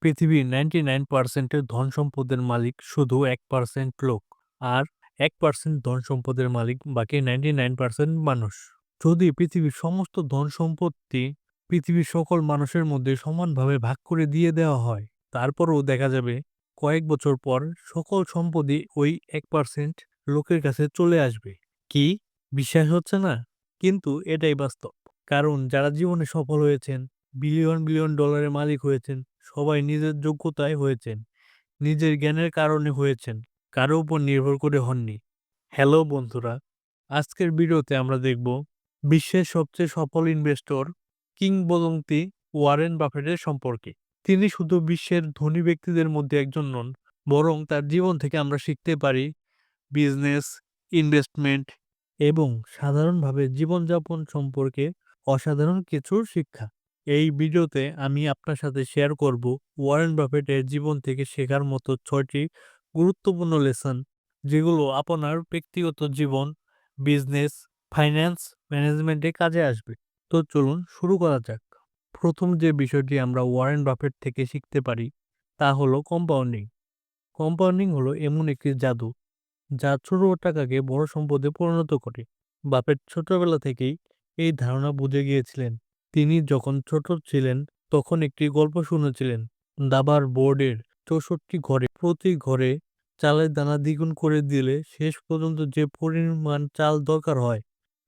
পৃথিবীর 99% এর ধন সম্পদের মালিক শুধু 1% লোক। আর 1% ধন সম্পদের মালিক বাকি 99% মানুষ। যদি পৃথিবীর সমস্ত ধন সম্পত্তি পৃথিবীর সকল মানুষের মধ্যে সমানভাবে ভাগ করে দিয়ে দেওয়া হয়, তারপরও দেখা যাবে কয়েক বছর পর সকল সম্পদই ওই 1% লোকের কাছে চলে আসবে। কি বিশ্বাস হচ্ছে না? কিন্তু এটাই বাস্তব। কারণ যারা জীবনে সফল হয়েছেন, বিলিয়ন বিলিয়ন ডলারের মালিক হয়েছেন, সবাই নিজের যোগ্যতায় হয়েছেন, নিজের জ্ঞানের কারণে হয়েছেন, কারো উপর নির্ভর করে হননি। হ্যালো বন্ধুরা, আজকের ভিডিওতে আমরা দেখব বিশ্বের সবচেয়ে সফল ইনভেস্টর কিংবদন্তি ওয়ারেন বাফেটের সম্পর্কে। তিনি শুধু বিশ্বের ধনী ব্যক্তিদের মধ্যে একজন নন, বরং তার জীবন থেকে আমরা শিখতে পারি বিজনেস, ইনভেস্টমেন্ট এবং সাধারণভাবে জীবনযাপন সম্পর্কে অসাধারণ কিছু শিক্ষা। এই ভিডিওতে আমি আপনার সাথে শেয়ার করব ওয়ারেন বাফেটের জীবন থেকে শেখার মতো 6টি গুরুত্বপূর্ণ লেসন, যেগুলো আপনার ব্যক্তিগত জীবন, বিজনেস, ফাইন্যান্স ম্যানেজমেন্টে কাজে আসবে। তো চলুন শুরু করা যাক। প্রথম যে বিষয়টি আমরা ওয়ারেন বাফেট থেকে শিখতে পারি তা হলো কম্পাউন্ডিং। কম্পাউন্ডিং হলো এমন একটি জাদু যা ছোট টাকাকে বড় সম্পদে পরিণত করে। বাফেট ছোটবেলা থেকেই এই ধারণা বুঝে গিয়েছিলেন। তিনি যখন ছোট ছিলেন তখন একটি গল্প শুনেছিলেন, দাবার বোর্ডের 64 ঘরে প্রতি ঘরে চালের দানা দ্বিগুণ করে দিলে শেষ পর্যন্ত যে পরিমাণ চাল দরকার হয়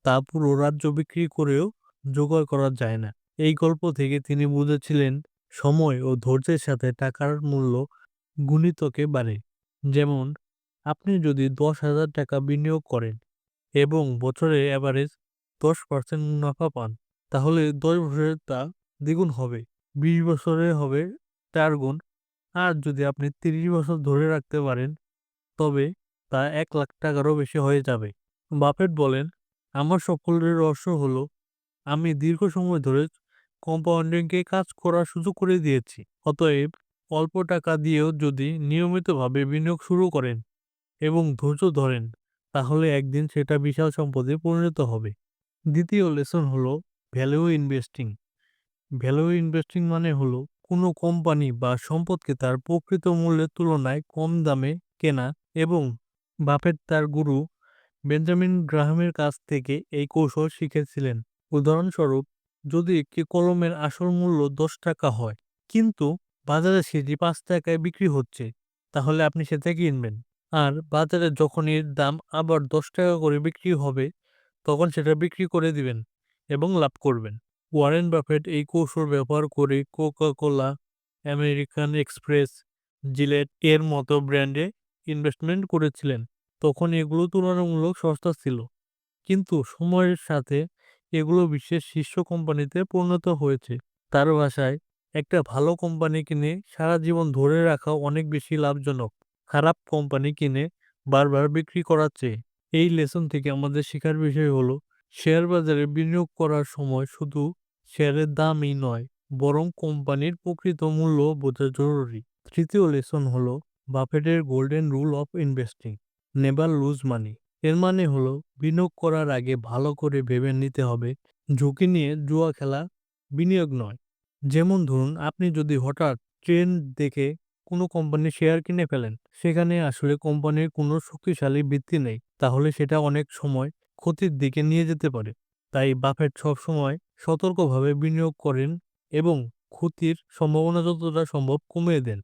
তা পুরো রাজ্য বিক্রি করেও জোগাড় করা যায় না। এই গল্প থেকে তিনি বুঝেছিলেন সময় ও ধৈর্যের সাথে টাকার মূল্য গুণিতকে বাড়ে। যেমন আপনি যদি 10,000 টাকা বিনিয়োগ করেন এবং বছরে এভারেজ 10% মুনাফা পান, তাহলে 10 বছরে তা দ্বিগুণ হবে, 20 বছরে হবে 4 গুণ। আর যদি আপনি 30 বছর ধরে রাখতে পারেন, তবে তা 1,00,000 টাকারও বেশি হয়ে যাবে। বাফেট বলেন, আমার সাফল্যের রহস্য হলো আমি দীর্ঘ সময় ধরে কম্পাউন্ডিংকে কাজ করার সুযোগ করে দিয়েছি। অতএব অল্প টাকা দিয়েও যদি নিয়মিতভাবে বিনিয়োগ শুরু করেন এবং ধৈর্য ধরেন, তাহলে একদিন সেটা বিশাল সম্পদে পরিণত হবে। দ্বিতীয় লেসন হলো ভ্যালু ইনভেস্টিং। ভ্যালু ইনভেস্টিং মানে হলো কোনো কোম্পানি বা সম্পদকে তার প্রকৃত মূল্যের তুলনায় কম দামে কেনা। এবং বাফেট তার গুরু বেঞ্জামিন গ্রাহামের কাছ থেকে এই কৌশল শিখেছিলেন। উদাহরণস্বরূপ, যদি একটি কলমের আসল মূল্য 10 টাকা হয় কিন্তু বাজারে সেটি 5 টাকায় বিক্রি হচ্ছে, তাহলে আপনি সেটা কিনবেন। আর বাজারে যখন এর দাম আবার 10 টাকা করে বিক্রি হবে, তখন সেটা বিক্রি করে দিবেন এবং লাভ করবেন। ওয়ারেন বাফেট এই কৌশল ব্যবহার করে কোকা-কোলা, আমেরিকান এক্সপ্রেস, জিলেট এর মতো ব্র্যান্ডে ইনভেস্টমেন্ট করেছিলেন। তখন এগুলো তুলনামূলক সস্তা ছিল, কিন্তু সময়ের সাথে এগুলো বিশ্বের শীর্ষ কোম্পানিতে পরিণত হয়েছে। তার ভাষায়, একটা ভালো কোম্পানি কিনে সারা জীবন ধরে রাখা অনেক বেশি লাভজনক খারাপ কোম্পানি কিনে বারবার বিক্রি করার চেয়ে। এই লেসন থেকে আমাদের শেখার বিষয় হলো শেয়ার বাজারে বিনিয়োগ করার সময় শুধু শেয়ারের দামই নয়, বরং কোম্পানির প্রকৃত মূল্য বোঝা জরুরি। তৃতীয় লেসন হলো বাফেটের golden rule of investing, never lose money. এর মানে হলো বিনিয়োগ করার আগে ভালো করে ভেবে নিতে হবে, ঝুঁকি নিয়ে জুয়া খেলা বিনিয়োগ নয়। যেমন ধরুন, আপনি যদি হঠাৎ ট্রেন্ড দেখে কোনো কোম্পানির শেয়ার কিনে ফেলেন, সেখানে আসলে কোম্পানির কোনো শক্তিশালী ভিত্তি নেই, তাহলে সেটা অনেক সময় ক্ষতির দিকে নিয়ে যেতে পারে। তাই বাফেট সবসময় সতর্কভাবে বিনিয়োগ করেন এবং ক্ষতির সম্ভাবনা যতটা সম্ভব কমিয়ে দেন।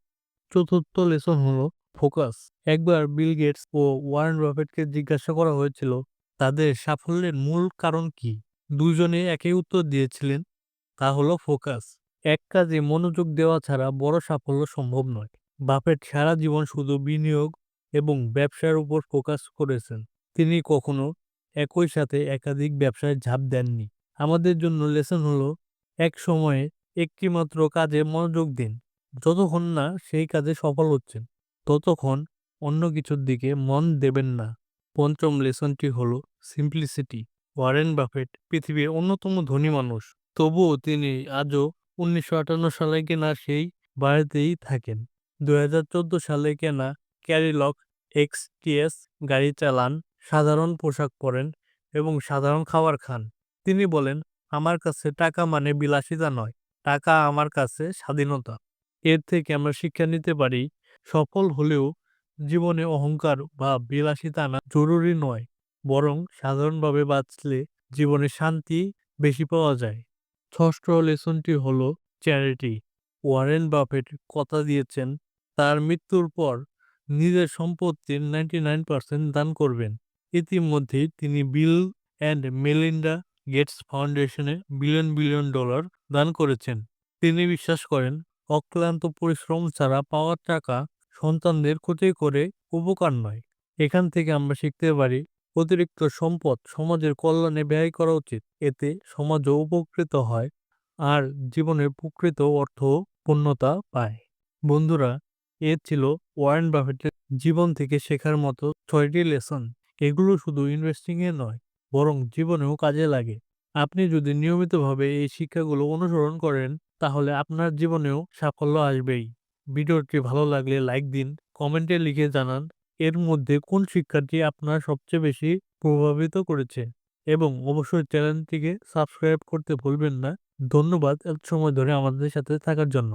চতুর্থ লেসন হলো ফোকাস। একবার বিল গেটস ও ওয়ারেন বাফেটকে জিজ্ঞাসা করা হয়েছিল তাদের সাফল্যের মূল কারণ কি। দুজনে একই উত্তর দিয়েছিলেন, তা হলো ফোকাস। এক কাজে মনোযোগ দেওয়া ছাড়া বড় সাফল্য সম্ভব নয়। বাফেট সারা জীবন শুধু বিনিয়োগ এবং ব্যবসার উপর ফোকাস করেছেন। তিনি কখনো একই সাথে একাধিক ব্যবসায় ঝাঁপ দেননি। আমাদের জন্য লেসন হলো এক সময়ে একটি মাত্র কাজে মনোযোগ দিন। যতক্ষণ না সেই কাজে সফল হচ্ছেন, ততক্ষণ অন্য কিছুর দিকে মন দেবেন না। পঞ্চম লেসনটি হলো সিম্পলিসিটি। ওয়ারেন বাফেট পৃথিবীর অন্যতম ধনী মানুষ, তবুও তিনি আজও 1958 সালে কেনা সেই বাড়িতেই থাকেন। 2014 সালে কেনা ক্যাডিলাক এক্সটিএস গাড়ি চালান, সাধারণ পোশাক পরেন এবং সাধারণ খাবার খান। তিনি বলেন, আমার কাছে টাকা মানে বিলাসিতা নয়, টাকা আমার কাছে স্বাধীনতা। এর থেকে আমরা শিক্ষা নিতে পারি সফল হলেও জীবনে অহংকার বা বিলাসিতা আনা জরুরি নয়, বরং সাধারণভাবে বাঁচলে জীবনে শান্তি বেশি পাওয়া যায়। ষষ্ঠ লেসনটি হলো চ্যারিটি। ওয়ারেন বাফেট কথা দিয়েছেন তার মৃত্যুর পর নিজের সম্পত্তির 99% দান করবেন। ইতিমধ্যেই তিনি বিল অ্যান্ড মেলিন্ডা গেটস ফাউন্ডেশনে বিলিয়ন বিলিয়ন ডলার দান করেছেন। তিনি বিশ্বাস করেন অক্লান্ত পরিশ্রম ছাড়া পাওয়া টাকা সন্তানদের ক্ষতি করে উপকার নয়। এখান থেকে আমরা শিখতে পারি অতিরিক্ত সম্পদ সমাজের কল্যাণে ব্যয় করা উচিত। এতে সমাজও উপকৃত হয় আর জীবনের প্রকৃত অর্থ পূর্ণতা পায়। বন্ধুরা, এ ছিল ওয়ারেন বাফেটের জীবন থেকে শেখার মতো ৬টি লেসন। এগুলো শুধু ইনভেস্টিং এ নয়, বরং জীবনেও কাজে লাগে। আপনি যদি নিয়মিতভাবে এই শিক্ষাগুলো অনুসরণ করেন, তাহলে আপনার জীবনেও সাফল্য আসবেই। ভিডিওটি ভালো লাগলে লাইক দিন, কমেন্টে লিখে জানান এর মধ্যে কোন শিক্ষাটি আপনার সবচেয়ে বেশি প্রভাবিত করেছে এবং অবশ্যই চ্যানেলটিকে সাবস্ক্রাইব করতে ভুলবেন না। ধন্যবাদ এত সময় ধরে আমাদের সাথে থাকার জন্য।